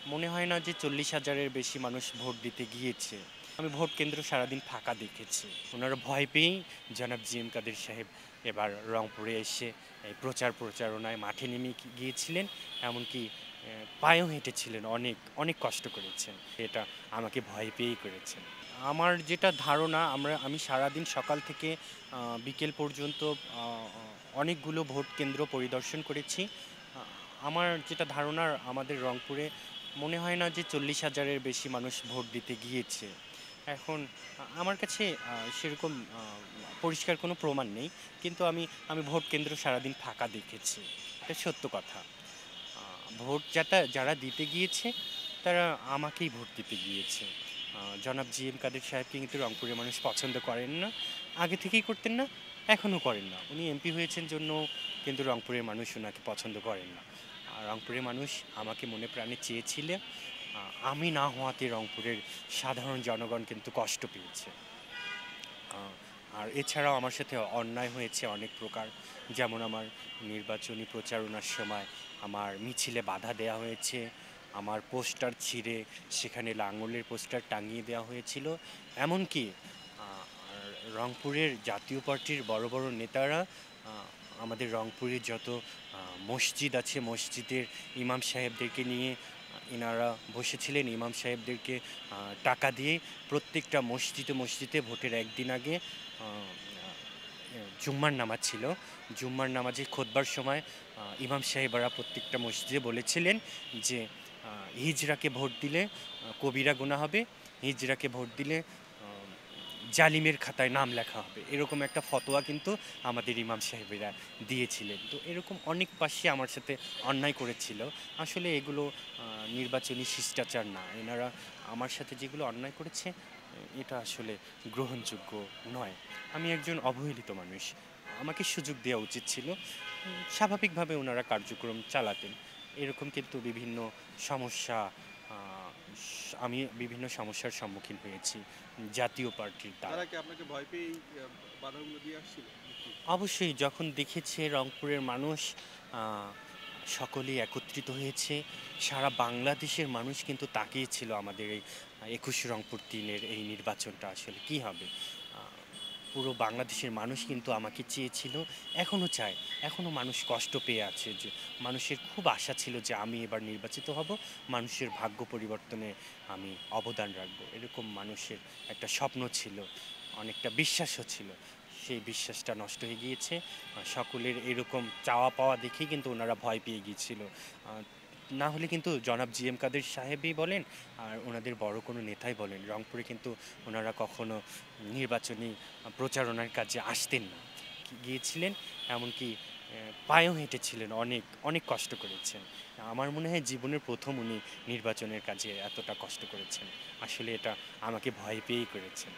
মনে হয় না যে ৪০,০০০-এর বেশি মানুষ ভোট দিতে গিয়েছে। আমি ভোট কেন্দ্র সারাদিন ফাঁকা দেখেছি। ওনারা ভয় পেয়েই জনাব জি এম কাদের সাহেব এবার রংপুরে এসে এই প্রচারণায় মাঠে নেমে গিয়েছিলেন। এমনকি পায়েও হেঁটেছিলেন, অনেক, অনেক কষ্ট করেছেন। এটা আমাকে ভয় পেয়েই করেছেন। আমার যেটা ধারণা আমি সারাদিন সকাল থেকে বিকেল পর্যন্ত আ অনেকগুলো ভোট কেন্দ্র পরিদর্শন করেছি। আ আমার যেটা ধারণা আমাদের রংপুরে মনে হয় না যে ৪০,০০০-এর বেশি মানুষ ভোট দিতে গিয়েছে। এখন আমার কাছে সেরকম পরিষ্কার কোনো প্রমাণ নেই। কিন্তু আমি ভোট কেন্দ্র সারাদিন ফাঁকা দেখেছি। এটা সত্য কথা। আ ভোট যারা দিতে গিয়েছে তারা আমাকেই ভোট দিতে গিয়েছে। জনাব জি এম কাদের সাহেবকে কিন্তু রংপুরের মানুষ পছন্দ করেন না। আগে থেকেই করতেন না, এখনও করেন না। উনি এমপি হয়েছেন জন্য কিন্তু রংপুরের মানুষ উনাকে পছন্দ করেন না। আর রংপুরের মানুষ আমাকে মনে প্রাণে চেয়েছিল। আমি না হওয়াতে রংপুরের সাধারণ জনগণ কিন্তু কষ্ট পেয়েছে। আ আর এছাড়াও আমার সাথে অন্যায় হয়েছে অনেক প্রকার। যেমন আমার নির্বাচনী প্রচারণার সময় আমার মিছিলে বাধা দেয়া হয়েছে। আমার পোস্টার ছিঁড়ে সেখানে লাঙলের পোস্টার টাঙিয়ে দেওয়া হয়েছিল। এমনকি আ আর রংপুরের জাতীয় পার্টির বড়, বড় নেতারা আ আমাদের রংপুরে যত মসজিদ আছে, মসজিদের ইমাম সাহেবদেরকে নিয়ে ইনারা বসেছিলেন। ইমাম সাহেবদেরকে টাকা দিয়ে প্রত্যেকটা মসজিদে ভোটের একদিন আগে আ জুম্মার নামাজ ছিল। জুম্মার নামাজে খুতবার সময় ইমাম সাহেবরা প্রত্যেকটা মসজিদে বলেছিলেন যে, হিজড়াকে ভোট দিলে কবিরা গুনাহ হবে। হিজড়াকে ভোট দিলে আ জালিমের খাতায় নাম লেখা হবে। এরকম একটা ফতোয়া কিন্তু আমাদের ইমাম সাহেবেরা দিয়েছিলেন। তো এরকম অনেক পাশে আমার সাথে অন্যায় করেছিল। আসলে এগুলো নির্বাচনী শিষ্টাচার না। এনারা আমার সাথে যেগুলো অন্যায় করেছে এটা আসলে গ্রহণযোগ্য নয়। আমি একজন অবহেলিত মানুষ। আমাকে সুযোগ দেওয়া উচিত ছিল। স্বাভাবিকভাবে ওনারা কার্যক্রম চালাতেন। এরকম কিন্তু বিভিন্ন সমস্যা আ আমি বিভিন্ন সমস্যার সম্মুখীন হয়েছি জাতীয় পার্টির দ্বারা। তারা কি আপনাকে ভয় পেয়েই বাধাগুলো দিয়ে আসছিল নাকি? অবশ্যই যখন দেখেছে রংপুরের মানুষ আ সকলেই একত্রিত হয়েছে, সারা বাংলাদেশের মানুষ কিন্তু তাকিয়েছিল আমাদের এই ২১ রংপুর ৩ এর এই নির্বাচনটা আসলে কী হবে। আ পুরো বাংলাদেশের মানুষ কিন্তু আমাকে চেয়েছিল, এখনও চায়। এখনও মানুষ কষ্ট পেয়ে আছে যে মানুষের খুব আশা ছিল যে আমি এবার নির্বাচিত হব, মানুষের ভাগ্য পরিবর্তনে আমি অবদান রাখবো। এরকম মানুষের একটা স্বপ্ন ছিল, অনেকটা বিশ্বাসও ছিল। সেই বিশ্বাসটা নষ্ট হয়ে গিয়েছে। সকলের এরকম চাওয়া পাওয়া দেখেই কিন্তু ওনারা ভয় পেয়ে গিয়েছিল। আ না হলে কিন্তু জনাব জি এম কাদের সাহেবই বলেন আর ওনাদের বড় কোনো নেতাই বলেন, রংপুরে কিন্তু ওনারা কখনো নির্বাচনী প্রচারণার কাজে আসতেন না। গিয়েছিলেন এমনকি পায়েও হেঁটেছিলেন, অনেক, অনেক কষ্ট করেছেন। আমার মনে হয় জীবনের ১ম উনি নির্বাচনের কাজে এতটা কষ্ট করেছেন। আসলে এটা আমাকে ভয় পেয়েই করেছেন।